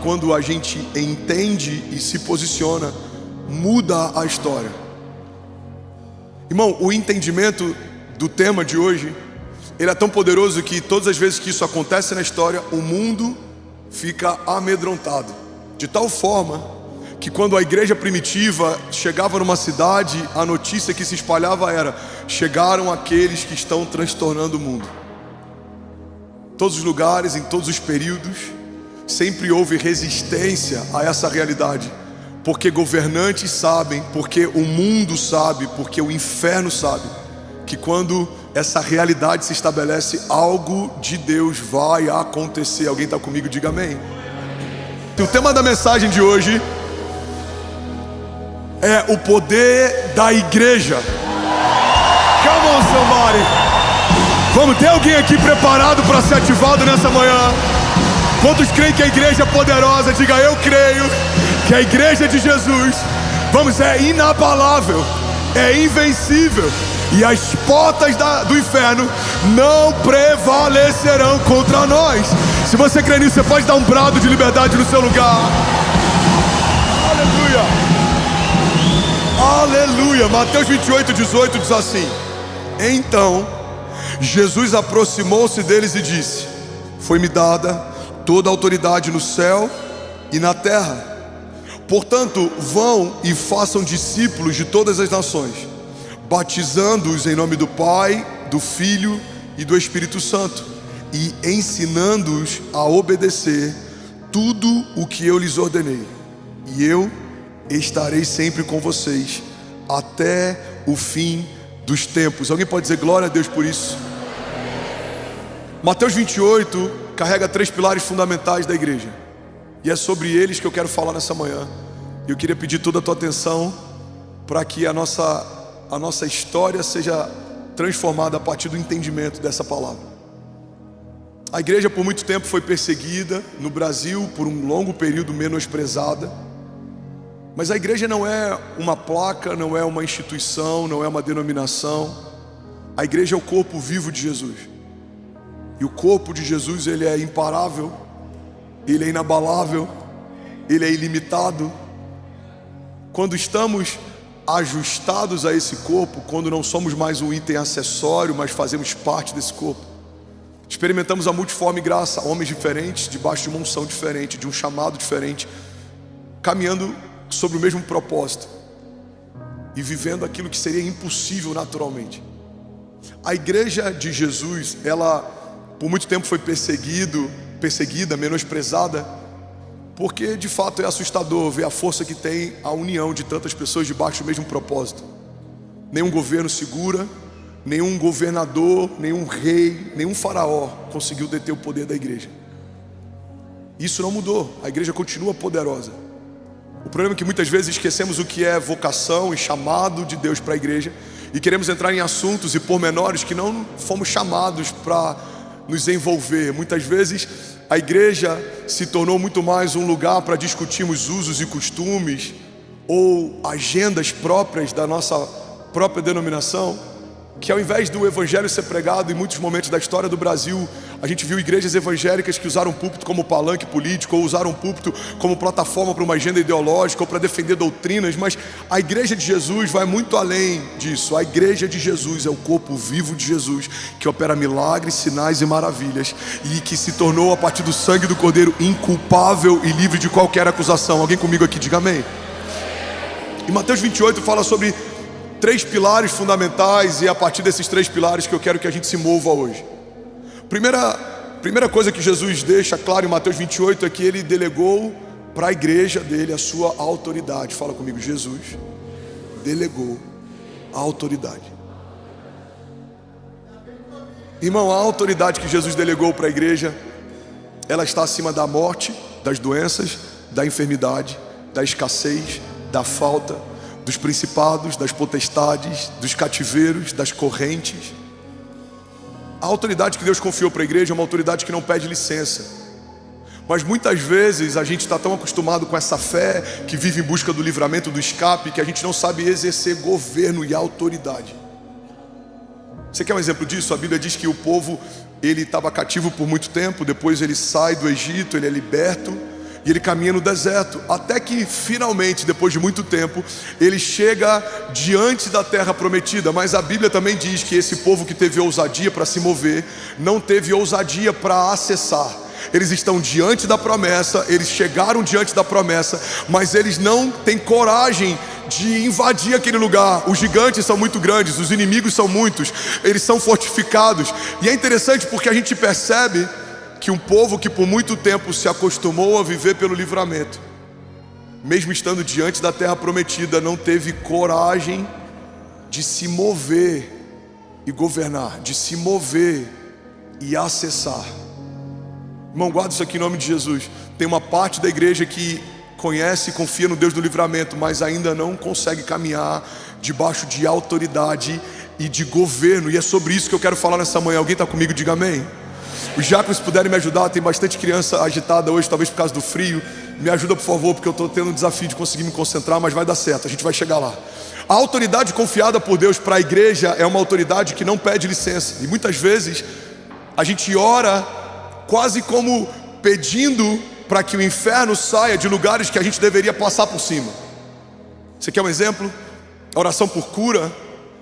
quando a gente entende e se posiciona, muda a história. Irmão, o entendimento do tema de hoje, ele é tão poderoso que todas as vezes que isso acontece na história, o mundo fica amedrontado. De tal forma que quando a igreja primitiva chegava numa cidade, a notícia que se espalhava era: chegaram aqueles que estão transtornando o mundo. Todos os lugares, em todos os períodos, sempre houve resistência a essa realidade, porque governantes sabem, porque o mundo sabe, porque o inferno sabe, que quando essa realidade se estabelece, algo de Deus vai acontecer. Alguém está comigo? Diga amém. E o tema da mensagem de hoje é o poder da igreja. Come on, somebody. Vamos, ter alguém aqui preparado para ser ativado nessa manhã? Quantos creem que a igreja é poderosa? Diga: eu creio que a igreja de Jesus, vamos, é inabalável, é invencível, e as portas do inferno não prevalecerão contra nós. Se você crê nisso, você pode dar um brado de liberdade no seu lugar. Aleluia. Aleluia. Mateus 28:18 diz assim: então Jesus aproximou-se deles e disse: foi-me dada toda a autoridade no céu e na terra. Portanto, vão e façam discípulos de todas as nações, batizando-os em nome do Pai, do Filho e do Espírito Santo, e ensinando-os a obedecer tudo o que eu lhes ordenei. E eu estarei sempre com vocês até o fim dos tempos. Alguém pode dizer glória a Deus por isso? Mateus 28 carrega 3 pilares fundamentais da igreja, e é sobre eles que eu quero falar nessa manhã. Eu queria pedir toda a tua atenção para que a nossa história seja transformada a partir do entendimento dessa palavra. A igreja por muito tempo foi perseguida no Brasil, por um longo período menosprezada. Mas a igreja não é uma placa, não é uma instituição, não é uma denominação. A igreja é o corpo vivo de Jesus. E o corpo de Jesus, ele é imparável, ele é inabalável, ele é ilimitado. Quando estamos ajustados a esse corpo, quando não somos mais um item acessório, mas fazemos parte desse corpo, experimentamos a multiforme graça, homens diferentes, debaixo de uma unção diferente, de um chamado diferente, caminhando sobre o mesmo propósito e vivendo aquilo que seria impossível naturalmente. A igreja de Jesus, ela por muito tempo foi perseguida, menosprezada, porque de fato é assustador ver a força que tem a união de tantas pessoas debaixo do mesmo propósito. Nenhum governo segura, nenhum governador, nenhum rei, nenhum faraó conseguiu deter o poder da igreja. Isso não mudou, a igreja continua poderosa. O problema é que muitas vezes esquecemos o que é vocação e chamado de Deus para a igreja, e queremos entrar em assuntos e pormenores que não fomos chamados para nos envolver. Muitas vezes a igreja se tornou muito mais um lugar para discutirmos usos e costumes ou agendas próprias da nossa própria denominação, que ao invés do evangelho ser pregado, em muitos momentos da história do Brasil, a gente viu igrejas evangélicas que usaram o púlpito como palanque político, ou usaram o púlpito como plataforma para uma agenda ideológica, ou para defender doutrinas. Mas a igreja de Jesus vai muito além disso. A igreja de Jesus é o corpo vivo de Jesus, que opera milagres, sinais e maravilhas, e que se tornou, a partir do sangue do Cordeiro, inculpável e livre de qualquer acusação. Alguém comigo aqui, diga amém. E Mateus 28 fala sobre 3 pilares fundamentais, e é a partir desses 3 pilares que eu quero que a gente se mova hoje. Primeira coisa que Jesus deixa claro em Mateus 28 é que ele delegou para a igreja dele a sua autoridade. Fala comigo: Jesus delegou a autoridade. Irmão, a autoridade que Jesus delegou para a igreja, ela está acima da morte, das doenças, da enfermidade, da escassez, da falta, dos principados, das potestades, dos cativeiros, das correntes. A autoridade que Deus confiou para a igreja é uma autoridade que não pede licença. Mas muitas vezes a gente está tão acostumado com essa fé que vive em busca do livramento, do escape, que a gente não sabe exercer governo e autoridade. Você quer um exemplo disso? A Bíblia diz que o povo, ele estava cativo por muito tempo, depois ele sai do Egito, ele é liberto, E ele caminha no deserto, até que finalmente, depois de muito tempo, ele chega diante da terra prometida. Mas a Bíblia também diz que esse povo que teve ousadia para se mover, não teve ousadia para acessar. Eles estão diante da promessa, eles chegaram diante da promessa, mas eles não têm coragem de invadir aquele lugar. Os gigantes são muito grandes, os inimigos são muitos, eles são fortificados. E é interessante porque a gente percebe que um povo que por muito tempo se acostumou a viver pelo livramento, mesmo estando diante da terra prometida, não teve coragem de se mover e governar, de se mover e acessar. Irmão, guarda isso aqui em nome de Jesus. Tem uma parte da igreja que conhece e confia no Deus do livramento, mas ainda não consegue caminhar debaixo de autoridade e de governo. E é sobre isso que eu quero falar nessa manhã. Alguém está comigo? Diga amém. Os diáconos, se puderem me ajudar, tem bastante criança agitada hoje, talvez por causa do frio. Me ajuda, por favor, porque eu estou tendo um desafio de conseguir me concentrar, mas vai dar certo, a gente vai chegar lá. A autoridade confiada por Deus para a igreja é uma autoridade que não pede licença. E muitas vezes a gente ora quase como pedindo para que o inferno saia de lugares que a gente deveria passar por cima. Você quer um exemplo? A oração por cura.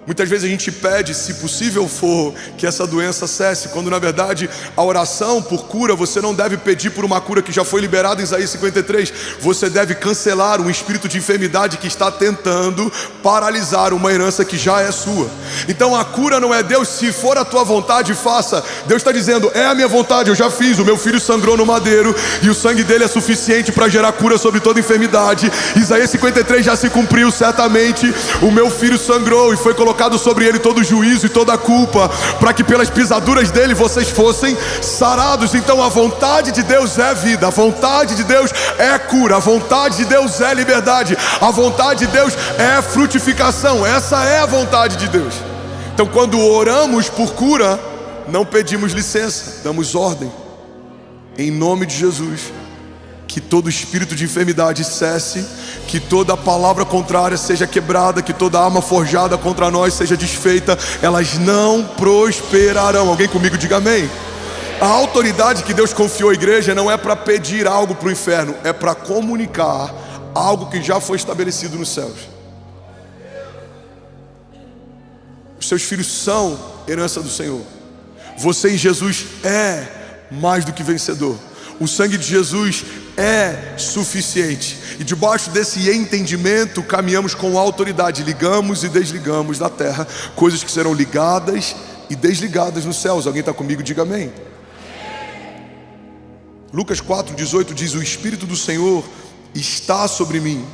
Muitas vezes a gente pede, se possível for, que essa doença cesse, quando na verdade a oração por cura, você não deve pedir por uma cura que já foi liberada em Isaías 53. Você deve cancelar um espírito de enfermidade que está tentando paralisar uma herança que já é sua. Então a cura não é Deus, se for a tua vontade, faça. Deus está dizendo, é a minha vontade, eu já fiz. O meu filho sangrou no madeiro e o sangue dele é suficiente para gerar cura sobre toda enfermidade. Isaías 53 já se cumpriu, certamente o meu filho sangrou e foi colocado sobre ele todo o juízo e toda a culpa, para que pelas pisaduras dele vocês fossem sarados. Então a vontade de Deus é vida, a vontade de Deus é cura, a vontade de Deus é liberdade, a vontade de Deus é frutificação. Essa é a vontade de Deus. Então quando oramos por cura, não pedimos licença, damos ordem em nome de Jesus. Que todo espírito de enfermidade cesse, que toda palavra contrária seja quebrada, que toda arma forjada contra nós seja desfeita, elas não prosperarão. Alguém comigo diga amém. A autoridade que Deus confiou à igreja não é para pedir algo para o inferno, é para comunicar algo que já foi estabelecido nos céus. Os seus filhos são herança do Senhor. Você em Jesus é mais do que vencedor. O sangue de Jesus é suficiente. E debaixo desse entendimento caminhamos com autoridade. Ligamos e desligamos na terra coisas que serão ligadas e desligadas nos céus. Alguém está comigo? Diga amém. Lucas 4:18 diz: o Espírito do Senhor está sobre mim,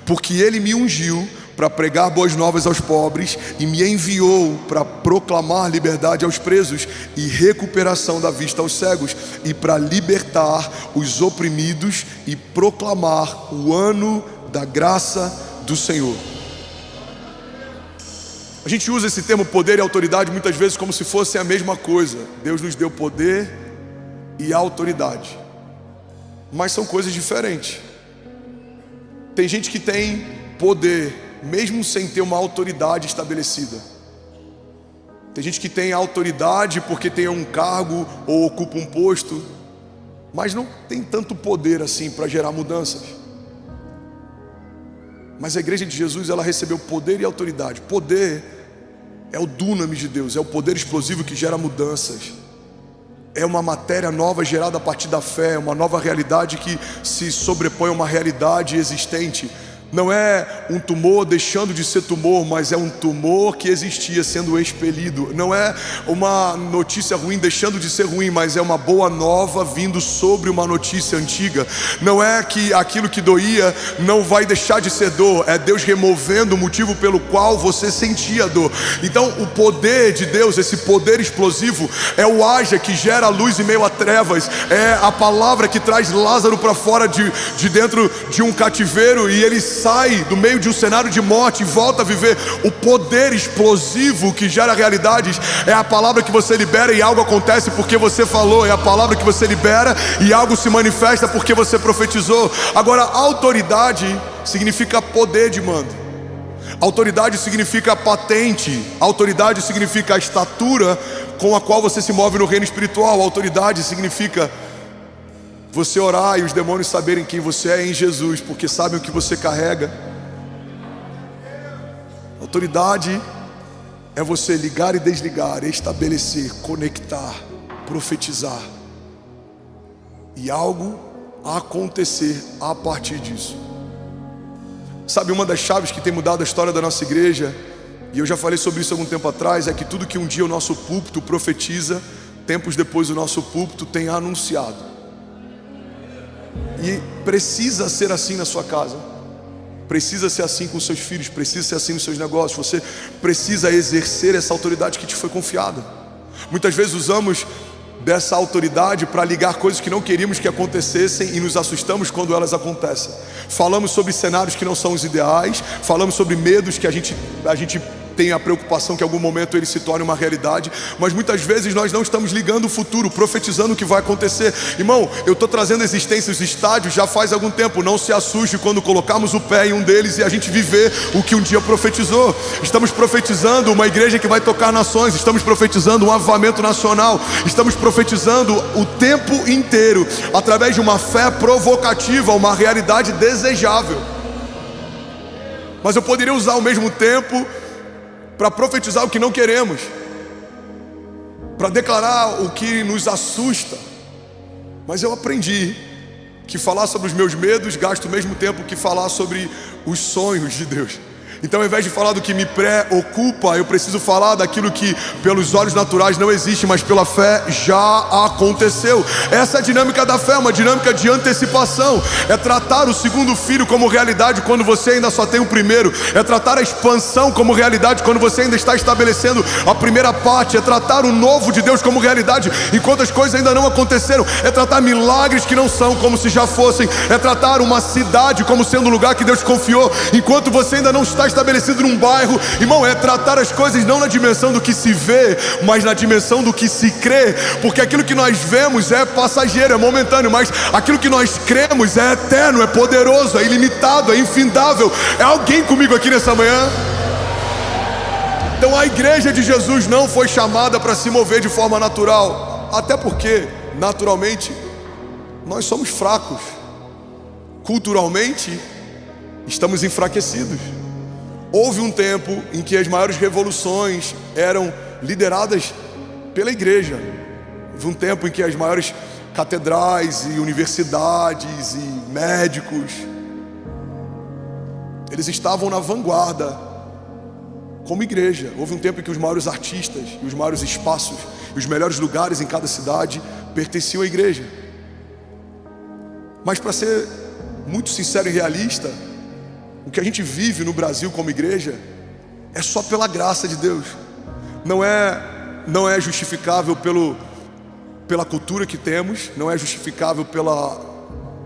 porque Ele me ungiu para pregar boas novas aos pobres e me enviou para proclamar liberdade aos presos e recuperação da vista aos cegos, e para libertar os oprimidos e proclamar o ano da graça do Senhor. A gente usa esse termo poder e autoridade muitas vezes como se fossem a mesma coisa. Deus nos deu poder e autoridade, mas são coisas diferentes. Tem gente que tem poder mesmo sem ter uma autoridade estabelecida. Tem gente que tem autoridade porque tem um cargo ou ocupa um posto, mas não tem tanto poder assim para gerar mudanças. Mas a igreja de Jesus, ela recebeu poder e autoridade. Poder é o dunamis de Deus, é o poder explosivo que gera mudanças. É uma matéria nova gerada a partir da fé, é uma nova realidade que se sobrepõe a uma realidade existente. Não é um tumor deixando de ser tumor, mas é um tumor que existia sendo expelido. Não é uma notícia ruim deixando de ser ruim, mas é uma boa nova vindo sobre uma notícia antiga. Não é que aquilo que doía não vai deixar de ser dor, é Deus removendo o motivo pelo qual você sentia dor. Então o poder de Deus, esse poder explosivo, é o haja que gera luz em meio a trevas. É a palavra que traz Lázaro para fora de dentro de um cativeiro e ele sai do meio de um cenário de morte e volta a viver. O poder explosivo que gera realidades é a palavra que você libera e algo acontece porque você falou. É a palavra que você libera e algo se manifesta porque você profetizou. Agora, autoridade significa poder de mando. Autoridade significa patente. Autoridade significa a estatura com a qual você se move no reino espiritual. Autoridade significa Você orar e os demônios saberem quem você é em Jesus, porque sabem o que você carrega. Autoridade é você ligar e desligar, estabelecer, conectar, profetizar. E algo acontecer a partir disso. Sabe, uma das chaves que tem mudado a história da nossa igreja, e eu já falei sobre isso algum tempo atrás, é que tudo que um dia o nosso púlpito profetiza, tempos depois o nosso púlpito tem anunciado. E precisa ser assim na sua casa, precisa ser assim com seus filhos, precisa ser assim nos seus negócios. Você precisa exercer essa autoridade que te foi confiada. Muitas vezes usamos dessa autoridade para ligar coisas que não queríamos que acontecessem e nos assustamos quando elas acontecem. Falamos sobre cenários que não são os ideais, falamos sobre medos que a gente tem a preocupação que em algum momento ele se torne uma realidade, mas muitas vezes nós não estamos ligando o futuro, profetizando o que vai acontecer. Irmão, eu estou trazendo à existência os estádios já faz algum tempo. Não se assuste quando colocarmos o pé em um deles e a gente viver o que um dia profetizou. Estamos profetizando uma igreja que vai tocar nações, estamos profetizando um avivamento nacional, estamos profetizando o tempo inteiro, através de uma fé provocativa, uma realidade desejável. Mas eu poderia usar ao mesmo tempo para profetizar o que não queremos, para declarar o que nos assusta. Mas eu aprendi que falar sobre os meus medos gasta o mesmo tempo que falar sobre os sonhos de Deus. Então, ao invés de falar do que me preocupa, eu preciso falar daquilo que pelos olhos naturais não existe, mas pela fé já aconteceu. Essa é a dinâmica da fé, uma dinâmica de antecipação. É tratar o segundo filho como realidade quando você ainda só tem o primeiro. É tratar a expansão como realidade quando você ainda está estabelecendo a primeira parte. É tratar o novo de Deus como realidade enquanto as coisas ainda não aconteceram. É tratar milagres que não são como se já fossem. É tratar uma cidade como sendo um lugar que Deus confiou enquanto você ainda não está estabelecido num bairro. Irmão, é tratar as coisas não na dimensão do que se vê, mas na dimensão do que se crê, porque aquilo que nós vemos é passageiro, é momentâneo, mas aquilo que nós cremos é eterno, é poderoso, é ilimitado, é infindável. É alguém comigo aqui nessa manhã? Então a igreja de Jesus não foi chamada para se mover de forma natural, até porque naturalmente nós somos fracos, culturalmente estamos enfraquecidos. Houve um tempo em que as maiores revoluções eram lideradas pela igreja. Houve um tempo em que as maiores catedrais e universidades e médicos, eles estavam na vanguarda como igreja. Houve um tempo em que os maiores artistas e os maiores espaços e os melhores lugares em cada cidade pertenciam à igreja. Mas, para ser muito sincero e realista, o que a gente vive no Brasil como igreja é só pela graça de Deus. Não é justificável pela cultura que temos, não é justificável pela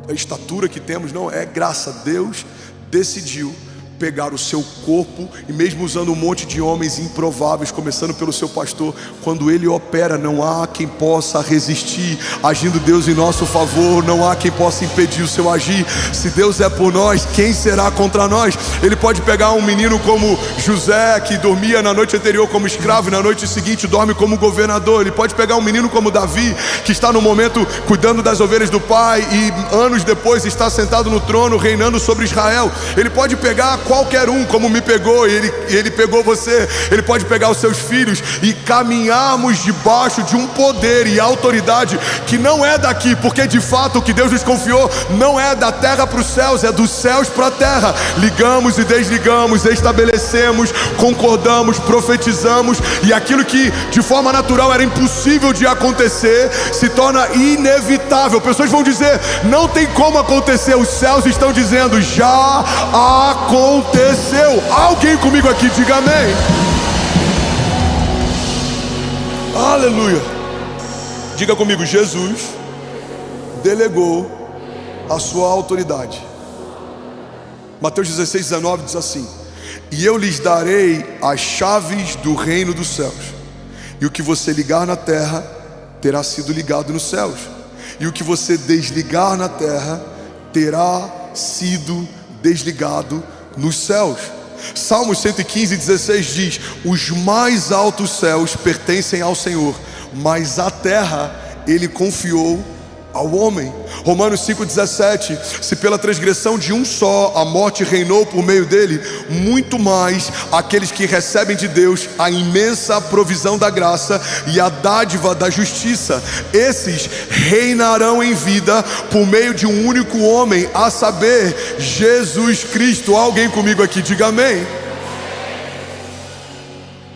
estatura que temos, não, é graça. Deus decidiu pegar o seu corpo e mesmo usando um monte de homens improváveis, começando pelo seu pastor, quando ele opera, não há quem possa resistir. Agindo Deus em nosso favor, não há quem possa impedir o seu agir. Se Deus é por nós, quem será contra nós? Ele pode pegar um menino como José, que dormia na noite anterior como escravo e na noite seguinte dorme como governador. Ele pode pegar um menino como Davi, que está no momento cuidando das ovelhas do pai e anos depois está sentado no trono reinando sobre Israel. Ele pode pegar qualquer um, como me pegou, e ele pegou você. Ele pode pegar os seus filhos e caminharmos debaixo de um poder e autoridade que não é daqui, porque de fato o que Deus nos confiou não é da terra para os céus, é dos céus para a terra. Ligamos e desligamos, estabelecemos, concordamos, profetizamos, e aquilo que de forma natural era impossível de acontecer se torna inevitável. Pessoas vão dizer, não tem como acontecer. Os céus estão dizendo, já aconteceu. Alguém comigo aqui, diga amém. Aleluia. Diga comigo, Jesus delegou a sua autoridade. Mateus 16:19 diz assim: e eu lhes darei as chaves do reino dos céus, e o que você ligar na terra terá sido ligado nos céus, e o que você desligar na terra terá sido desligado nos céus. Salmos 115:16 diz: os mais altos céus pertencem ao Senhor, mas a terra Ele confiou ao homem. Romanos 5,17: se pela transgressão de um só a morte reinou por meio dele, muito mais aqueles que recebem de Deus a imensa provisão da graça e a dádiva da justiça, esses reinarão em vida por meio de um único homem, a saber, Jesus Cristo. Alguém comigo aqui, diga amém.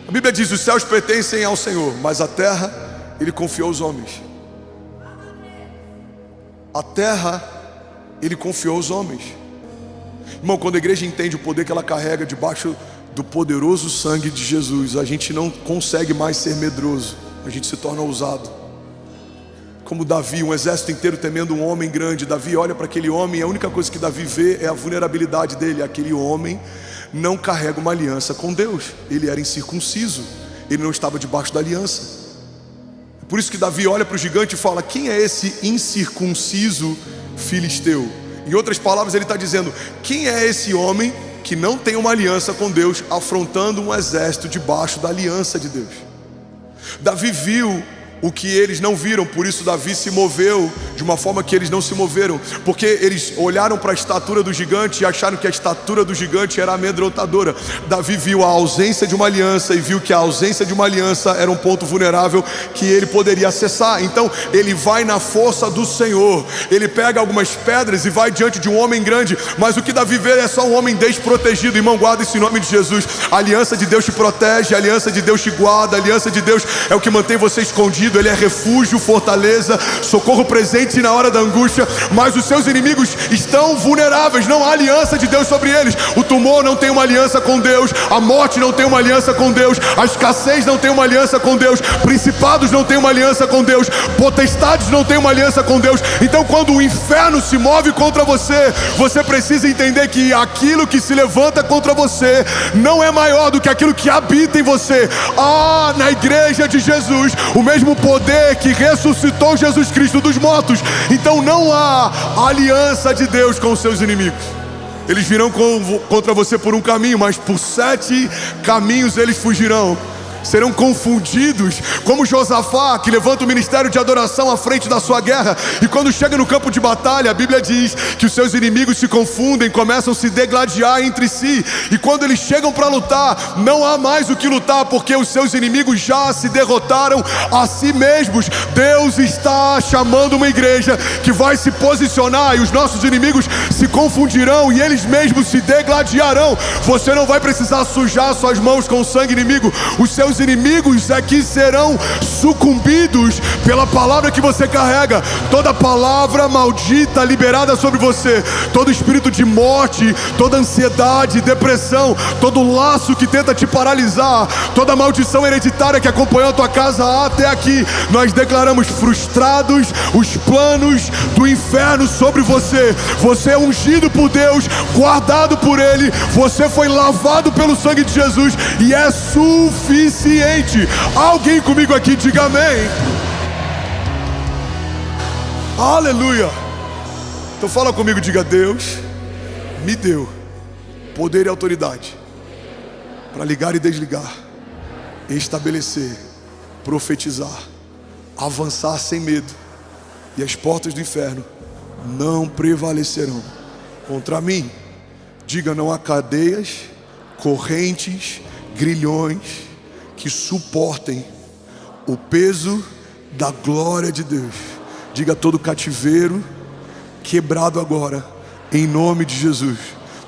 A Bíblia diz: os céus pertencem ao Senhor, mas a terra Ele confiou aos homens. A terra Ele confiou aos homens. Irmão, quando a igreja entende o poder que ela carrega debaixo do poderoso sangue de Jesus, a gente não consegue mais ser medroso, a gente se torna ousado. Como Davi, um exército inteiro temendo um homem grande. Davi olha para aquele homem e a única coisa que Davi vê é a vulnerabilidade dele. Aquele homem não carrega uma aliança com Deus, ele era incircunciso, ele não estava debaixo da aliança. Por isso que Davi olha para o gigante e fala: quem é esse incircunciso filisteu? Em outras palavras, ele está dizendo: quem é esse homem que não tem uma aliança com Deus, afrontando um exército debaixo da aliança de Deus? Davi viu o que eles não viram, por isso Davi se moveu de uma forma que eles não se moveram, porque eles olharam para a estatura do gigante e acharam que a estatura do gigante era amedrontadora. Davi viu a ausência de uma aliança e viu que a ausência de uma aliança era um ponto vulnerável que ele poderia acessar. Então ele vai na força do Senhor, ele pega algumas pedras e vai diante de um homem grande, mas o que Davi vê é só um homem desprotegido. Irmão, guarda isso em nome de Jesus. A aliança de Deus te protege, a aliança de Deus te guarda, a aliança de Deus é o que mantém você escondido. Ele é refúgio, fortaleza, socorro presente na hora da angústia. Mas os seus inimigos estão vulneráveis, não há aliança de Deus sobre eles. O tumor não tem uma aliança com Deus, a morte não tem uma aliança com Deus, a escassez não tem uma aliança com Deus, principados não tem uma aliança com Deus, potestades não tem uma aliança com Deus. Então quando o inferno se move contra você, você precisa entender que aquilo que se levanta contra você não é maior do que aquilo que habita em você. Na igreja de Jesus, o mesmo poder que ressuscitou Jesus Cristo dos mortos. Então não há aliança de Deus com os seus inimigos. Eles virão contra você por um caminho, mas por 7 caminhos eles fugirão. Serão confundidos, como Josafá, que levanta o ministério de adoração à frente da sua guerra, e quando chega no campo de batalha, a Bíblia diz que os seus inimigos se confundem, começam a se degladiar entre si, e quando eles chegam para lutar, não há mais o que lutar, porque os seus inimigos já se derrotaram a si mesmos. Deus está chamando uma igreja que vai se posicionar, e os nossos inimigos se confundirão, e eles mesmos se degladiarão. Você não vai precisar sujar suas mãos com o sangue inimigo. Os seus inimigos aqui serão sucumbidos pela palavra que você carrega. Toda palavra maldita liberada sobre você, todo espírito de morte, toda ansiedade, depressão, todo laço que tenta te paralisar, toda maldição hereditária que acompanhou a tua casa até aqui, nós declaramos frustrados os planos do inferno sobre você. Você é ungido por Deus, guardado por Ele, você foi lavado pelo sangue de Jesus e é suficiente. Alguém comigo aqui, diga amém. Aleluia. Então fala comigo, diga: Deus me deu poder e autoridade para ligar e desligar, estabelecer, profetizar, avançar sem medo, e as portas do inferno não prevalecerão contra mim. Diga: não há cadeias, correntes, grilhões que suportem o peso da glória de Deus. Diga: todo cativeiro quebrado agora, em nome de Jesus.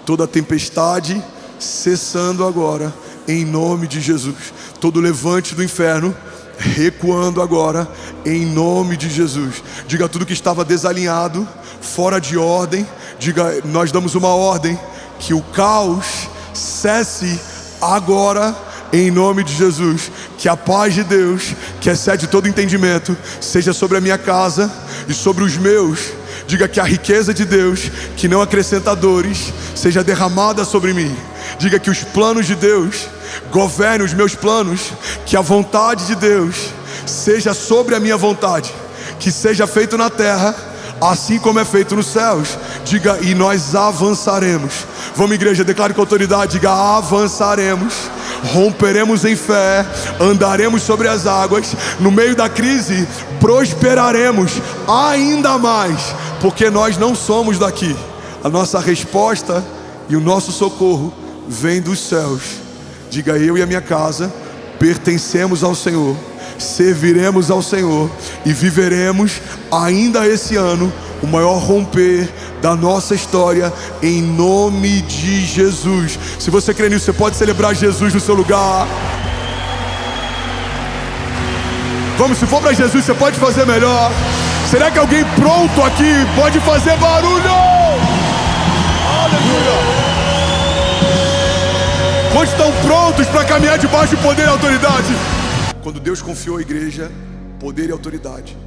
Toda tempestade cessando agora, em nome de Jesus. Todo levante do inferno recuando agora, em nome de Jesus. Diga: tudo que estava desalinhado, fora de ordem, diga: nós damos uma ordem, que o caos cesse agora, em nome de Jesus. Que a paz de Deus, que excede todo entendimento, seja sobre a minha casa e sobre os meus. Diga: que a riqueza de Deus, que não acrescenta dores, seja derramada sobre mim. Diga: que os planos de Deus governem os meus planos. Que a vontade de Deus seja sobre a minha vontade. Que seja feito na terra, assim como é feito nos céus. Diga: e nós avançaremos. Vamos, igreja, declare com autoridade. Diga: avançaremos romperemos em fé, andaremos sobre as águas. No meio da crise, prosperaremos ainda mais, porque nós não somos daqui. A nossa resposta e o nosso socorro vem dos céus. Diga: eu e a minha casa pertencemos ao Senhor, serviremos ao Senhor e viveremos ainda esse ano o maior romper da nossa história, em nome de Jesus. Se você crê nisso, você pode celebrar Jesus no seu lugar. Vamos, se for para Jesus, você pode fazer melhor. Será que alguém pronto aqui pode fazer barulho? Aleluia! Quantos estão prontos para caminhar debaixo de poder e autoridade? Quando Deus confiou à igreja poder e autoridade,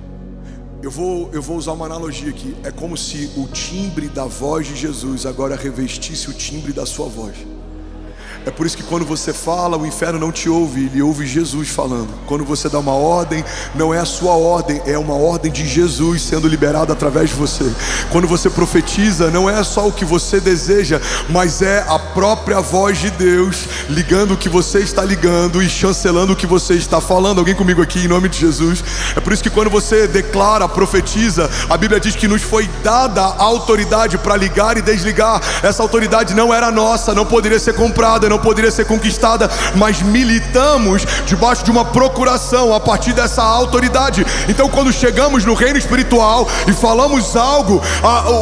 eu vou usar uma analogia aqui. É como se o timbre da voz de Jesus agora revestisse o timbre da sua voz. É por isso que quando você fala, o inferno não te ouve, ele ouve Jesus falando. Quando você dá uma ordem, não é a sua ordem, é uma ordem de Jesus sendo liberada através de você. Quando você profetiza, não é só o que você deseja, mas é a própria voz de Deus ligando o que você está ligando e chancelando o que você está falando. Alguém comigo aqui em nome de Jesus? É por isso que quando você declara, profetiza, a Bíblia diz que nos foi dada a autoridade para ligar e desligar. Essa autoridade não era nossa, não poderia ser comprada, não poderia ser conquistada, mas militamos debaixo de uma procuração a partir dessa autoridade. Então quando chegamos no reino espiritual e falamos algo,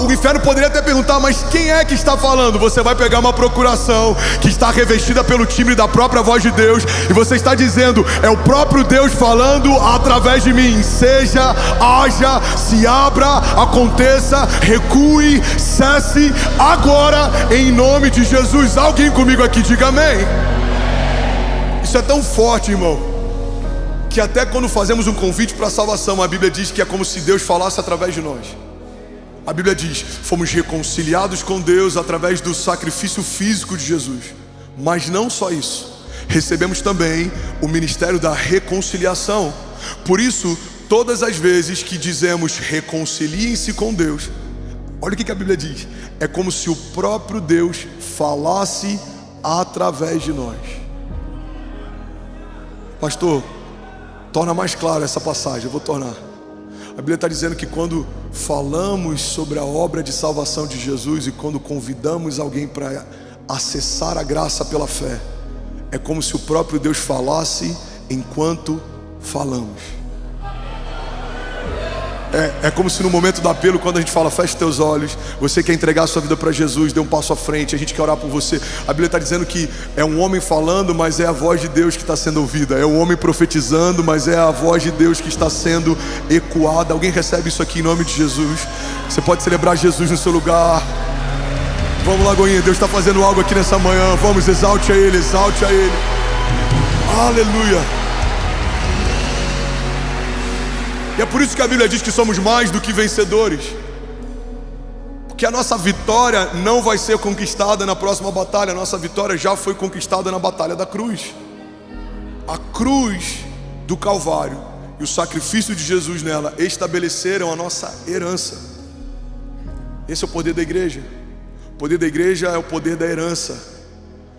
o inferno poderia até perguntar: mas quem é que está falando? Você vai pegar uma procuração que está revestida pelo timbre da própria voz de Deus, e você está dizendo: é o próprio Deus falando através de mim. Seja, haja, se abra, aconteça, recue, cesse agora, em nome de Jesus. Alguém comigo aqui diga amém. Isso é tão forte, irmão, que até quando fazemos um convite para a salvação, a Bíblia diz que é como se Deus falasse através de nós. A Bíblia diz: fomos reconciliados com Deus através do sacrifício físico de Jesus. Mas não só isso, recebemos também o ministério da reconciliação. Por isso, todas as vezes que dizemos reconciliem-se com Deus, olha o que a Bíblia diz: é como se o próprio Deus falasse através de nós. Pastor, torna mais claro essa passagem. Eu vou tornar. A Bíblia está dizendo que quando falamos sobre a obra de salvação de Jesus e quando convidamos alguém para acessar a graça pela fé, é como se o próprio Deus falasse enquanto falamos. É como se no momento do apelo, quando a gente fala feche teus olhos, você quer entregar a sua vida para Jesus, dê um passo à frente, a gente quer orar por você. A Bíblia está dizendo que é um homem falando, mas é a voz de Deus que está sendo ouvida. É um homem profetizando, mas é a voz de Deus que está sendo ecoada. Alguém recebe isso aqui em nome de Jesus? Você pode celebrar Jesus no seu lugar. Vamos, Lagoinha, Deus está fazendo algo aqui nessa manhã. Vamos, exalte a Ele, exalte a Ele. Aleluia. E é por isso que a Bíblia diz que somos mais do que vencedores, porque a nossa vitória não vai ser conquistada na próxima batalha. A nossa vitória já foi conquistada na batalha da cruz. A cruz do Calvário e o sacrifício de Jesus nela estabeleceram a nossa herança. Esse é o poder da igreja. O poder da igreja é o poder da herança.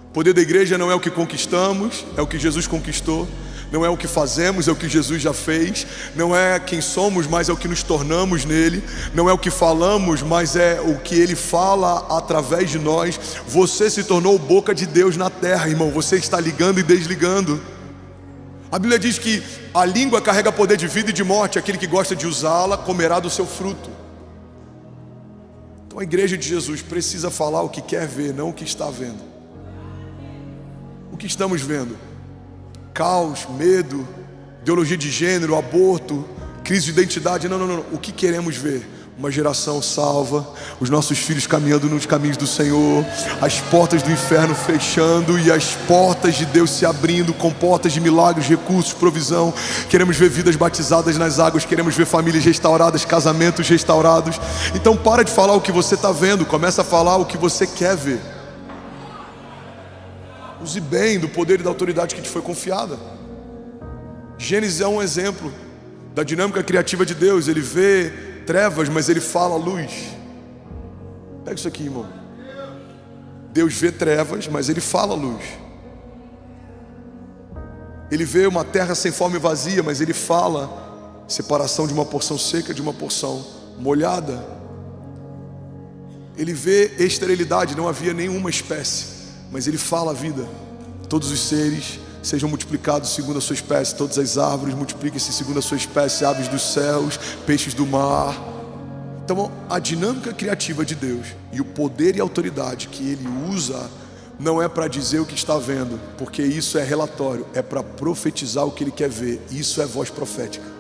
O poder da igreja não é o que conquistamos, é o que Jesus conquistou. Não é o que fazemos, é o que Jesus já fez. Não é quem somos, mas é o que nos tornamos nele. Não é o que falamos, mas é o que ele fala através de nós. Você se tornou boca de Deus na terra, irmão. Você está ligando e desligando. A Bíblia diz que a língua carrega poder de vida e de morte. Aquele que gosta de usá-la comerá do seu fruto. Então a igreja de Jesus precisa falar o que quer ver, não o que está vendo. O que estamos vendo? Caos, medo, ideologia de gênero, aborto, crise de identidade. Não. O que queremos ver? Uma geração salva, os nossos filhos caminhando nos caminhos do Senhor, as portas do inferno fechando e as portas de Deus se abrindo com portas de milagres, recursos, provisão. Queremos ver vidas batizadas nas águas, queremos ver famílias restauradas, casamentos restaurados. Então para de falar o que você está vendo, começa a falar o que você quer ver. Use bem do poder e da autoridade que te foi confiada. Gênesis é um exemplo da dinâmica criativa de Deus. Ele vê trevas, mas ele fala luz. Pega isso aqui, irmão. Deus vê trevas, mas ele fala luz. Ele vê uma terra sem fome e vazia, mas ele fala separação de uma porção seca de uma porção molhada. Ele vê esterilidade, não havia nenhuma espécie, mas ele fala a vida. Todos os seres sejam multiplicados segundo a sua espécie, todas as árvores multipliquem-se segundo a sua espécie, aves dos céus, peixes do mar. Então a dinâmica criativa de Deus e o poder e a autoridade que Ele usa não é para dizer o que está vendo, porque isso é relatório, é para profetizar o que Ele quer ver. Isso é voz profética.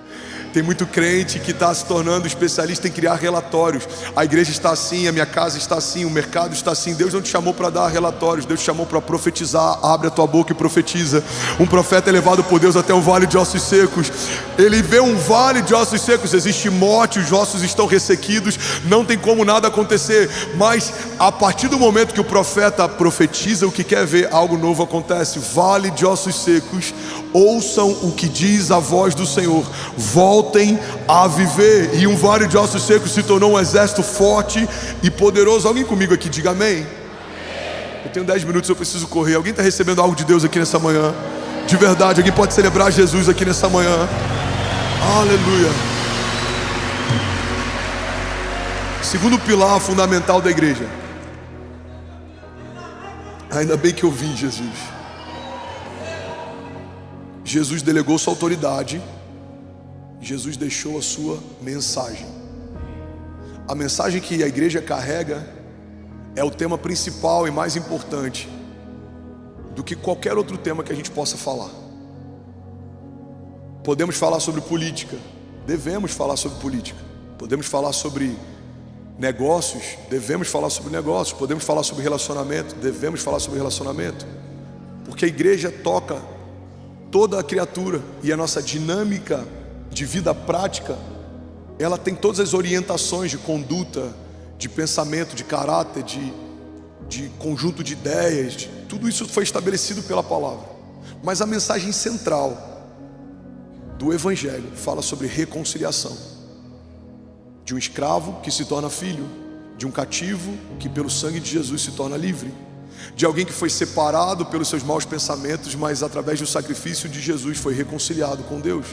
Tem muito crente que está se tornando especialista em criar relatórios. A igreja está assim, a minha casa está assim, o mercado está assim. Deus não te chamou para dar relatórios, Deus te chamou para profetizar. Abre a tua boca e profetiza. Um profeta é levado por Deus até um vale de ossos secos. Ele vê um vale de ossos secos, existe morte, os ossos estão ressequidos, não tem como nada acontecer. Mas a partir do momento que o profeta profetiza o que quer ver, algo novo acontece. Vale de ossos secos, ouçam o que diz a voz do Senhor, voltem a viver. E um vale de ossos secos se tornou um exército forte e poderoso. Alguém comigo aqui, diga amém. Eu tenho 10 minutos, eu preciso correr. Alguém está recebendo algo de Deus aqui nessa manhã? De verdade, alguém pode celebrar Jesus aqui nessa manhã? Aleluia. Segundo pilar fundamental da igreja. Ainda bem que eu vim, Jesus. Jesus delegou sua autoridade, Jesus deixou a sua mensagem. A mensagem que a igreja carrega é o tema principal e mais importante do que qualquer outro tema que a gente possa falar. Podemos falar sobre política, devemos falar sobre política. Podemos falar sobre negócios, devemos falar sobre negócios. Podemos falar sobre relacionamento, devemos falar sobre relacionamento. Porque a igreja toca toda a criatura e a nossa dinâmica de vida prática, ela tem todas as orientações de conduta, de pensamento, de caráter, de conjunto de ideias, tudo isso foi estabelecido pela palavra. Mas a mensagem central do Evangelho fala sobre reconciliação, de um escravo que se torna filho, de um cativo que pelo sangue de Jesus se torna livre, de alguém que foi separado pelos seus maus pensamentos, mas através do sacrifício de Jesus foi reconciliado com Deus.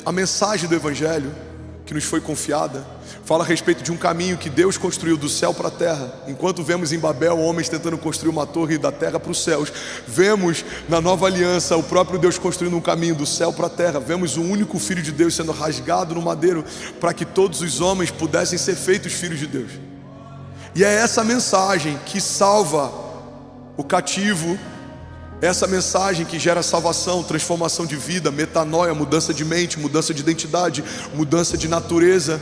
A mensagem do Evangelho que nos foi confiada fala a respeito de um caminho que Deus construiu do céu para a terra. Enquanto vemos em Babel homens tentando construir uma torre da terra para os céus, vemos na nova aliança o próprio Deus construindo um caminho do céu para a terra. Vemos o único Filho de Deus sendo rasgado no madeiro para que todos os homens pudessem ser feitos filhos de Deus. E é essa mensagem que salva o cativo, essa mensagem que gera salvação, transformação de vida, metanoia, mudança de mente, mudança de identidade, mudança de natureza.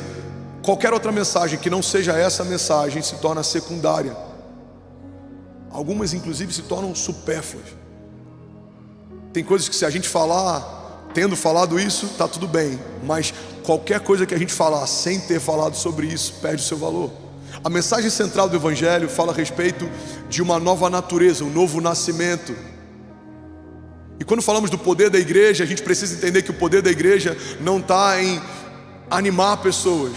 Qualquer outra mensagem que não seja essa mensagem se torna secundária. Algumas inclusive se tornam supérfluas. Tem coisas que se a gente falar, tendo falado isso, está tudo bem. Mas qualquer coisa que a gente falar sem ter falado sobre isso, perde o seu valor. A mensagem central do Evangelho fala a respeito de uma nova natureza, um novo nascimento. E quando falamos do poder da igreja, a gente precisa entender que o poder da igreja não está em animar pessoas,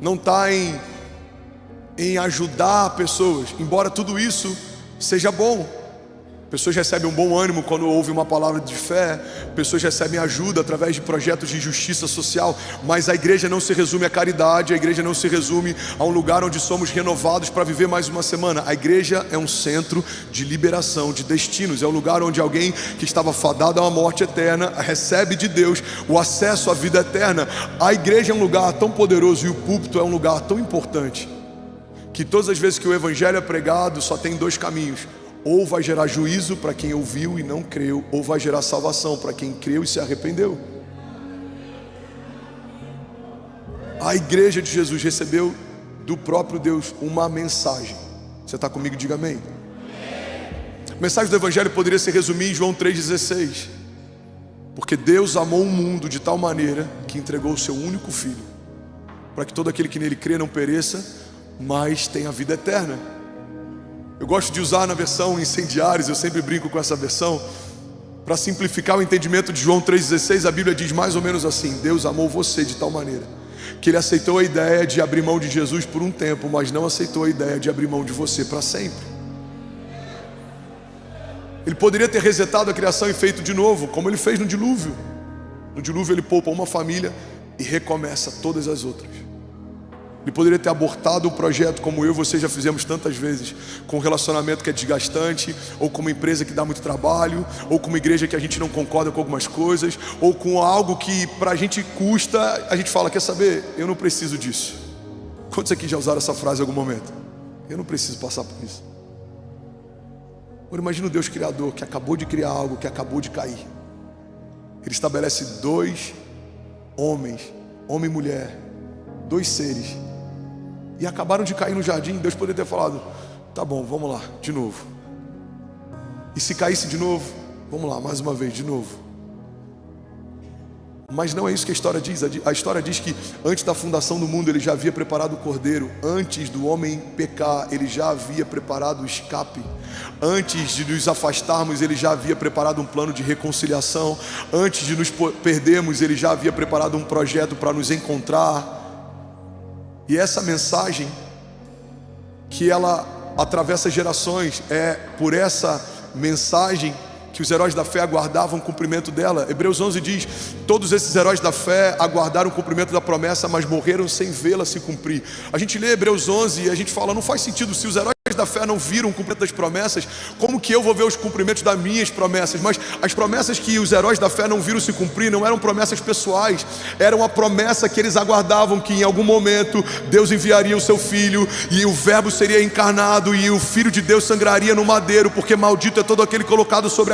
não está em ajudar pessoas, embora tudo isso seja bom. Pessoas recebem um bom ânimo quando ouvem uma palavra de fé, pessoas recebem ajuda através de projetos de justiça social, mas a igreja não se resume à caridade, a igreja não se resume a um lugar onde somos renovados para viver mais uma semana. A igreja é um centro de liberação de destinos, é um lugar onde alguém que estava fadado a uma morte eterna recebe de Deus o acesso à vida eterna. A igreja é um lugar tão poderoso e o púlpito é um lugar tão importante que todas as vezes que o Evangelho é pregado só tem dois caminhos: ou vai gerar juízo para quem ouviu e não creu, ou vai gerar salvação para quem creu e se arrependeu. A igreja de Jesus recebeu do próprio Deus uma mensagem. Você está comigo? Diga amém. A mensagem do Evangelho poderia se resumir em João 3,16. Porque Deus amou o mundo de tal maneira que entregou o seu único Filho, para que todo aquele que nele crê não pereça, mas tenha a vida eterna. Eu gosto de usar na versão Incendiários, eu sempre brinco com essa versão, para simplificar o entendimento de João 3,16. A Bíblia diz mais ou menos assim: Deus amou você de tal maneira que Ele aceitou a ideia de abrir mão de Jesus por um tempo, mas não aceitou a ideia de abrir mão de você para sempre. Ele poderia ter resetado a criação e feito de novo, como ele fez no dilúvio. No dilúvio ele poupa uma família e recomeça todas as outras. Ele poderia ter abortado o projeto, como eu e você já fizemos tantas vezes, com um relacionamento que é desgastante, ou com uma empresa que dá muito trabalho, ou com uma igreja que a gente não concorda com algumas coisas, ou com algo que pra gente custa, a gente fala, quer saber, eu não preciso disso. Quantos aqui já usaram essa frase em algum momento? Eu não preciso passar por isso. Agora imagina o Deus Criador, que acabou de criar algo, que acabou de cair. Ele estabelece dois homens, homem e mulher, dois seres, e acabaram de cair no jardim. Deus poderia ter falado, tá bom, vamos lá, de novo. E se caísse de novo, vamos lá, mais uma vez, de novo. Mas não é isso que a história diz. A história diz que antes da fundação do mundo ele já havia preparado o cordeiro. Antes do homem pecar, ele já havia preparado o escape. Antes de nos afastarmos, ele já havia preparado um plano de reconciliação. Antes de nos perdermos, ele já havia preparado um projeto para nos encontrar. E essa mensagem, que ela atravessa gerações, é por essa mensagem que os heróis da fé aguardavam o cumprimento dela. Hebreus 11 diz, todos esses heróis da fé aguardaram o cumprimento da promessa, mas morreram sem vê-la se cumprir. A gente lê Hebreus 11 e a gente fala, não faz sentido, se os heróis da fé não viram o cumprimento das promessas, como que eu vou ver os cumprimentos das minhas promessas? Mas as promessas que os heróis da fé não viram se cumprir não eram promessas pessoais, era uma promessa que eles aguardavam, que em algum momento Deus enviaria o seu filho, e o verbo seria encarnado, e o filho de Deus sangraria no madeiro, porque maldito é todo aquele colocado sobre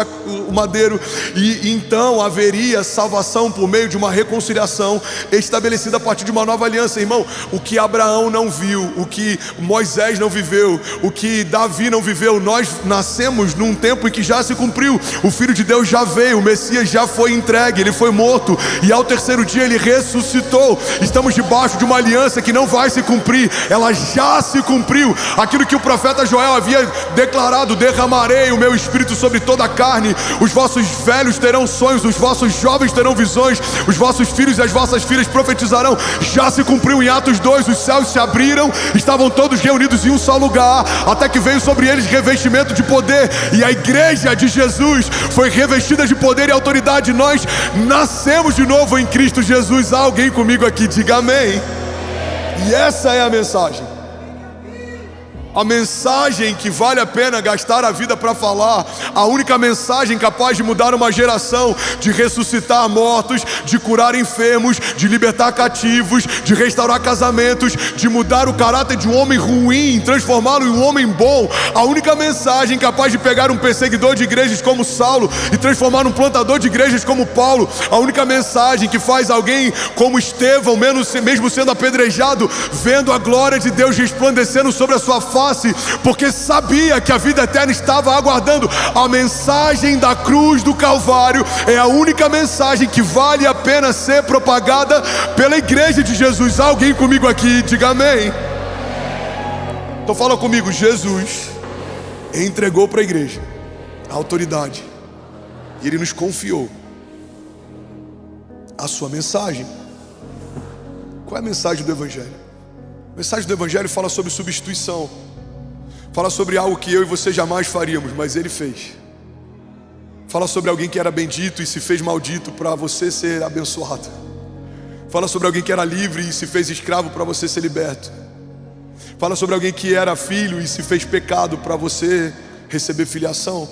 o madeiro, e então haveria salvação por meio de uma reconciliação estabelecida a partir de uma nova aliança. Irmão, o que Abraão não viu, o que Moisés não viveu, o que Davi não viveu, nós nascemos num tempo em que já se cumpriu. O Filho de Deus já veio, o Messias já foi entregue, ele foi morto, e ao terceiro dia ele ressuscitou. Estamos debaixo de uma aliança que não vai se cumprir, ela já se cumpriu. Aquilo que o profeta Joel havia declarado, derramarei o meu espírito sobre toda a carne, os vossos velhos terão sonhos, os vossos jovens terão visões, os vossos filhos e as vossas filhas profetizarão. Já se cumpriu em Atos 2, os céus se abriram, estavam todos reunidos em um só lugar, até que veio sobre eles revestimento de poder, e a igreja de Jesus foi revestida de poder e autoridade. Nós nascemos de novo em Cristo Jesus. Há alguém comigo aqui? Diga amém. E essa é a mensagem. A mensagem que vale a pena gastar a vida para falar, a única mensagem capaz de mudar uma geração, de ressuscitar mortos, de curar enfermos, de libertar cativos, de restaurar casamentos, de mudar o caráter de um homem ruim, transformá-lo em um homem bom. A única mensagem capaz de pegar um perseguidor de igrejas como Saulo e transformar num plantador de igrejas como Paulo. A única mensagem que faz alguém como Estevão, mesmo sendo apedrejado, vendo a glória de Deus resplandecendo sobre a sua face, porque sabia que a vida eterna estava aguardando. A mensagem da cruz do Calvário é a única mensagem que vale a pena ser propagada pela igreja de Jesus. Há alguém comigo aqui? Diga amém. Então fala comigo. Jesus entregou para a igreja a autoridade, e Ele nos confiou a sua mensagem. Qual é a mensagem do Evangelho? A mensagem do Evangelho fala sobre substituição, fala sobre algo que eu e você jamais faríamos, mas Ele fez. Fala sobre alguém que era bendito e se fez maldito para você ser abençoado. Fala sobre alguém que era livre e se fez escravo para você ser liberto. Fala sobre alguém que era filho e se fez pecado para você receber filiação.